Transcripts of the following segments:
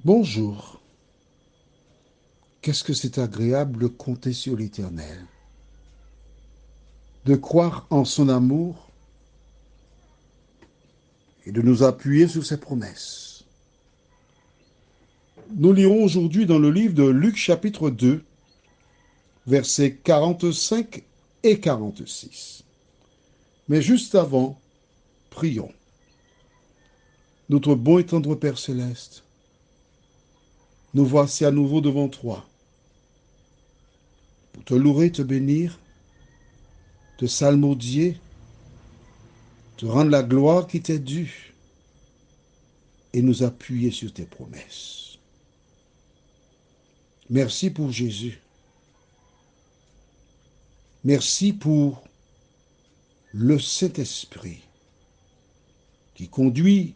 Bonjour. Qu'est-ce que c'est agréable de compter sur l'Éternel, de croire en son amour et de nous appuyer sur ses promesses. Nous lirons aujourd'hui dans le livre de Luc chapitre 2, versets 45 et 46. Mais juste avant, prions. Notre bon et tendre Père céleste, nous voici à nouveau devant toi pour te louer, te bénir, te salmodier, te rendre la gloire qui t'est due et nous appuyer sur tes promesses. Merci pour Jésus. Merci pour le Saint-Esprit qui conduit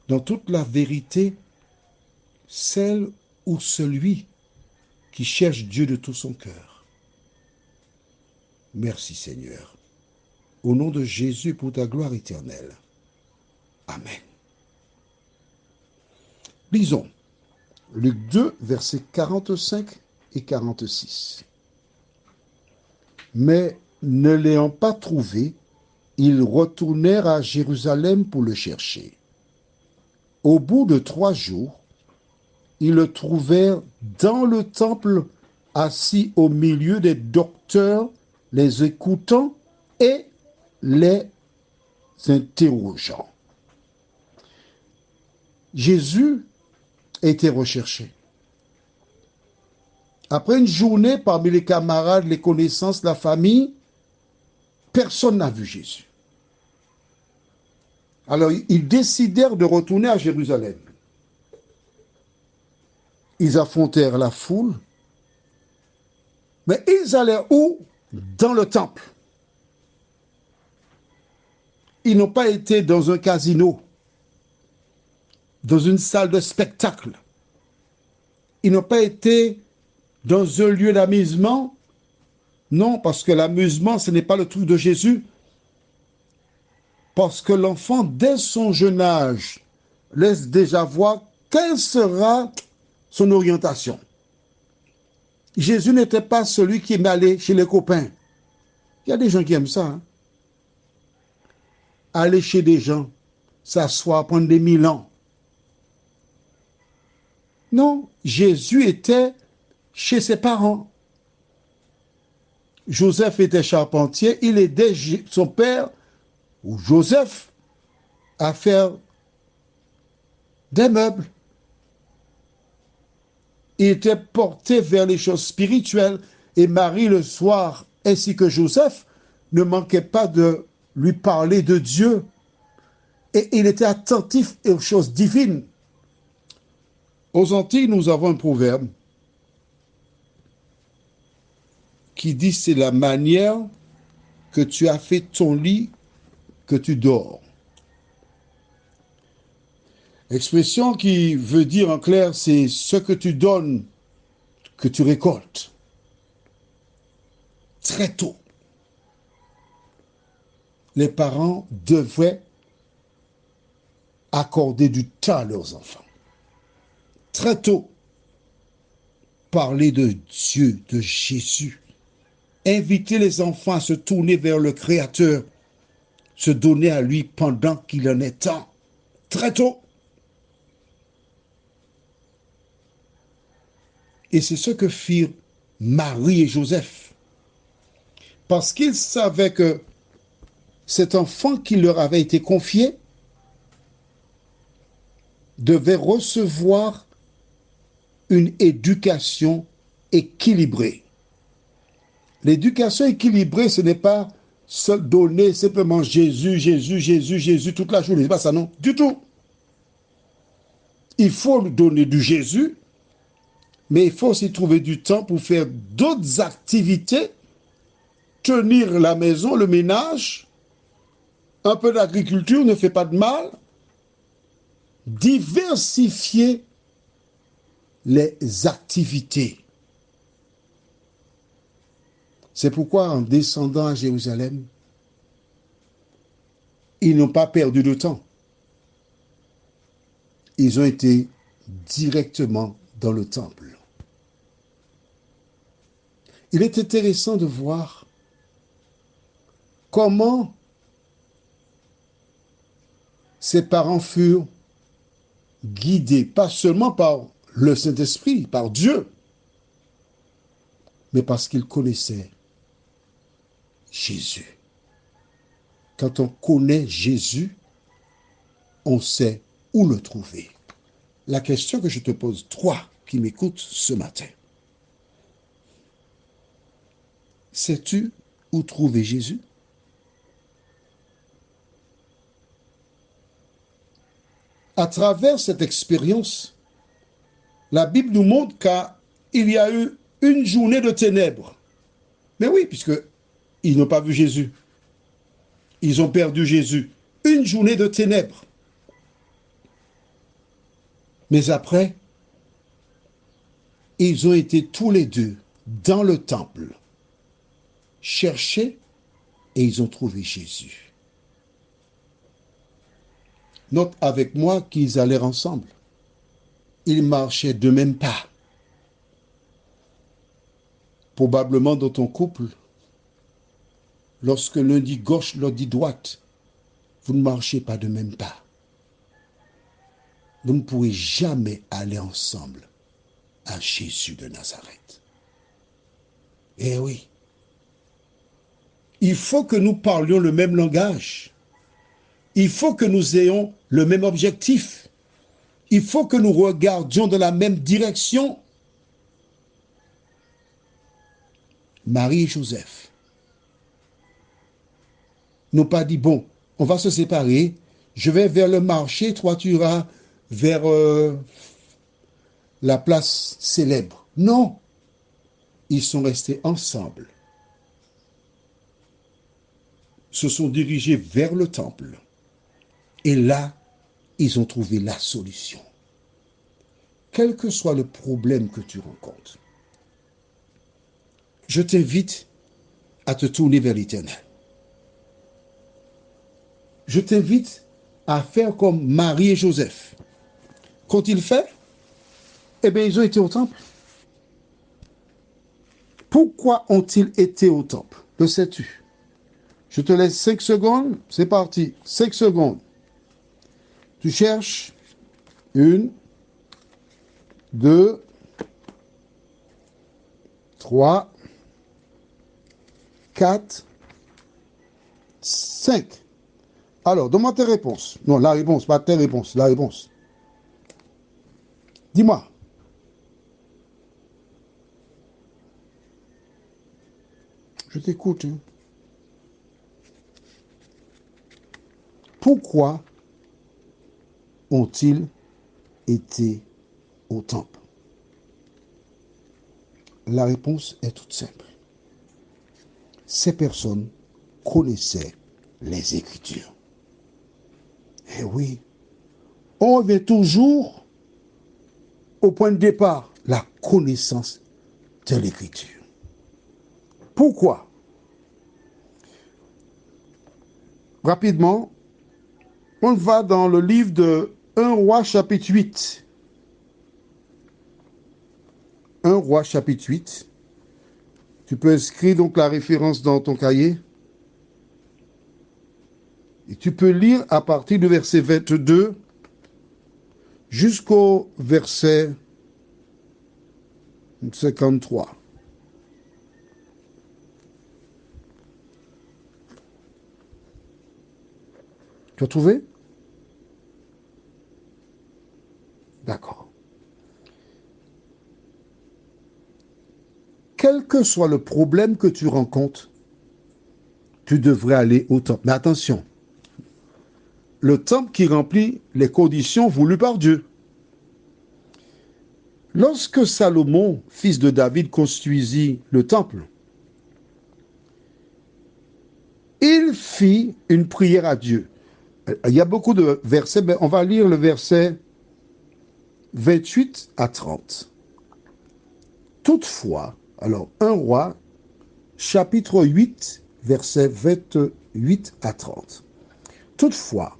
dans toute la vérité celle ou celui qui cherche Dieu de tout son cœur. Merci Seigneur. Au nom de Jésus pour ta gloire éternelle. Amen. Lisons Luc 2, versets 45 et 46. Mais ne l'ayant pas trouvé, ils retournèrent à Jérusalem pour le chercher. Au bout de 3 jours, ils le trouvèrent dans le temple, assis au milieu des docteurs, les écoutant et les interrogeant. Jésus était recherché. Après une journée parmi les camarades, les connaissances, la famille, personne n'a vu Jésus. Alors, ils décidèrent de retourner à Jérusalem. Ils affrontèrent la foule, mais ils allaient où? Dans le temple. Ils n'ont pas été dans un casino, dans une salle de spectacle. Ils n'ont pas été dans un lieu d'amusement. Non, parce que l'amusement, ce n'est pas le truc de Jésus. Parce que l'enfant, dès son jeune âge, laisse déjà voir quelle sera son orientation. Jésus n'était pas celui qui aimait aller chez les copains. Il y a des gens qui aiment ça. Aller chez des gens, s'asseoir, prendre des milans. Non, Jésus était chez ses parents. Joseph était charpentier, il aidait son père, ou Joseph, à faire des meubles. Il était porté vers les choses spirituelles et Marie le soir, ainsi que Joseph, ne manquait pas de lui parler de Dieu. Et il était attentif aux choses divines. Aux Antilles, nous avons un proverbe qui dit c'est la manière que tu as fait ton lit que tu dors. Expression qui veut dire en clair, c'est ce que tu donnes que tu récoltes. Très tôt, les parents devraient accorder du temps à leurs enfants. Très tôt, parler de Dieu, de Jésus. Inviter les enfants à se tourner vers le Créateur, se donner à lui pendant qu'il en est temps. Très tôt. Et c'est ce que firent Marie et Joseph. Parce qu'ils savaient que cet enfant qui leur avait été confié devait recevoir une éducation équilibrée. L'éducation équilibrée, ce n'est pas se donner simplement Jésus, Jésus, Jésus, Jésus toute la journée. C'est pas ça, non? Du tout. Il faut donner du Jésus, mais il faut aussi trouver du temps pour faire d'autres activités, tenir la maison, le ménage, un peu d'agriculture ne fait pas de mal, diversifier les activités. C'est pourquoi en descendant à Jérusalem, ils n'ont pas perdu de temps. Ils ont été directement dans le temple. Il est intéressant de voir comment ses parents furent guidés, pas seulement par le Saint-Esprit, par Dieu, mais parce qu'ils connaissaient Jésus. Quand on connaît Jésus, on sait où le trouver. La question que je te pose, toi qui m'écoutes ce matin, sais-tu où trouver Jésus? À travers cette expérience, la Bible nous montre qu'il y a eu une journée de ténèbres. Mais oui, puisqu'ils n'ont pas vu Jésus. Ils ont perdu Jésus. Une journée de ténèbres. Mais après, ils ont été tous les deux dans le temple, chercher, et ils ont trouvé Jésus. Note avec moi qu'ils allèrent ensemble. Ils marchaient de même pas. Probablement dans ton couple, lorsque l'un dit gauche, l'autre dit droite, vous ne marchez pas de même pas. Vous ne pourrez jamais aller ensemble à Jésus de Nazareth. Eh oui. Il faut que nous parlions le même langage. Il faut que nous ayons le même objectif. Il faut que nous regardions dans la même direction. Marie et Joseph n'ont pas dit, bon, on va se séparer, je vais vers le marché, toi tu iras vers la place célèbre. Non, ils sont restés ensemble, se sont dirigés vers le temple. Et là, ils ont trouvé la solution. Quel que soit le problème que tu rencontres, je t'invite à te tourner vers l'Éternel. Je t'invite à faire comme Marie et Joseph. Qu'ont-ils fait? Eh bien, ils ont été au temple. Pourquoi ont-ils été au temple? Le sais-tu? Je te laisse 5 secondes. C'est parti. 5 secondes. Tu cherches 1, 2, 3, 4, 5. Alors, donne-moi tes réponses. Non, la réponse, pas tes réponses, la réponse. Dis-moi. Je t'écoute. Hein. Pourquoi ont-ils été au temple? La réponse est toute simple. Ces personnes connaissaient les Écritures. Eh oui, on revient toujours au point de départ, la connaissance de l'Écriture. Pourquoi? Rapidement, on va dans le livre de 1 Roi chapitre 8. 1 Roi chapitre 8. Tu peux inscrire donc la référence dans ton cahier. Et tu peux lire à partir du verset 22 jusqu'au verset 53. Tu as trouvé? D'accord. Quel que soit le problème que tu rencontres, tu devrais aller au temple. Mais attention, le temple qui remplit les conditions voulues par Dieu. Lorsque Salomon, fils de David, construisit le temple, il fit une prière à Dieu. Il y a beaucoup de versets, mais on va lire le verset 28 à 30. Toutefois, alors 1 Roi, chapitre 8, versets 28 à 30. Toutefois,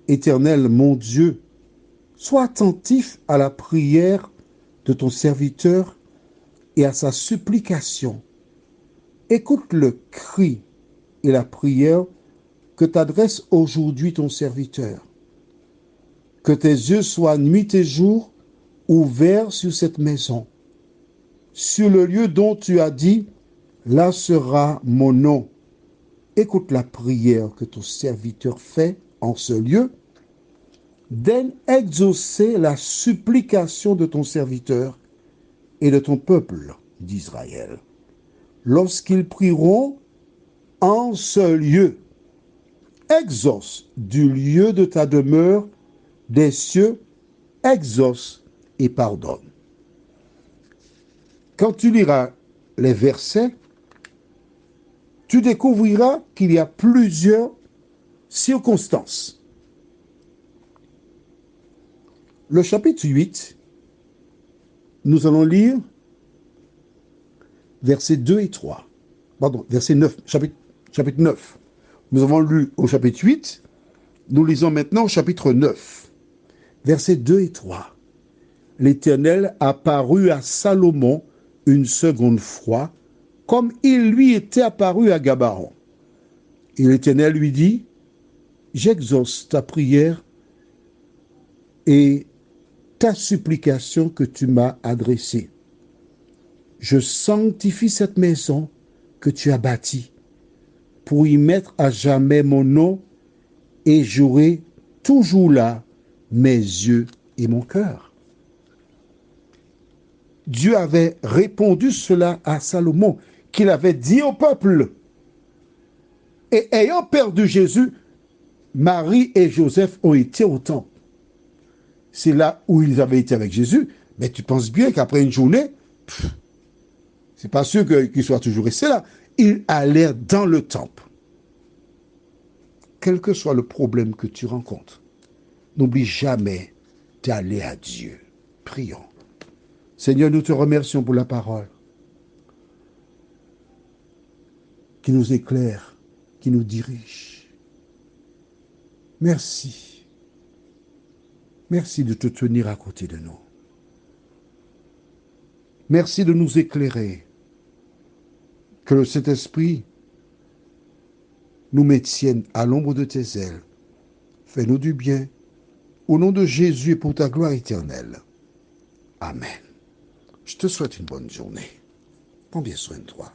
Éternel mon Dieu, Sois attentif à la prière de ton serviteur et à sa supplication. Écoute le cri et la prière que t'adresse aujourd'hui ton serviteur. Que tes yeux soient nuit et jour ouverts sur cette maison, sur le lieu dont tu as dit, là sera mon nom. Écoute la prière que ton serviteur fait en ce lieu. Daigne exaucer la supplication de ton serviteur et de ton peuple d'Israël. Lorsqu'ils prieront en ce lieu, exauce du lieu de ta demeure des cieux, exauce et pardonne. Quand tu liras les versets, tu découvriras qu'il y a plusieurs circonstances. Le chapitre 8, nous allons lire versets 2 et 3. Pardon, verset 9, chapitre 9. Nous avons lu au chapitre 8, nous lisons maintenant au chapitre 9, versets 2 et 3. L'Éternel apparut à Salomon une seconde fois, comme il lui était apparu à Gabaon. Et l'Éternel lui dit, j'exauce ta prière et ta supplication que tu m'as adressée. Je sanctifie cette maison que tu as bâtie pour y mettre à jamais mon nom et j'aurai toujours là mes yeux et mon cœur. Dieu avait répondu cela à Salomon, qu'il avait dit au peuple. Et ayant perdu Jésus, Marie et Joseph ont été au temple. C'est là où ils avaient été avec Jésus. Mais tu penses bien qu'après une journée, c'est pas sûr qu'ils soient toujours restés là. Ils allèrent dans le temple. Quel que soit le problème que tu rencontres, n'oublie jamais d'aller à Dieu. Prions. Seigneur, nous te remercions pour la parole qui nous éclaire, qui nous dirige. Merci. Merci de te tenir à côté de nous. Merci de nous éclairer. Que le Saint-Esprit nous maintienne à l'ombre de tes ailes. Fais-nous du bien. Au nom de Jésus et pour ta gloire éternelle. Amen. Je te souhaite une bonne journée. Prends bien soin de toi.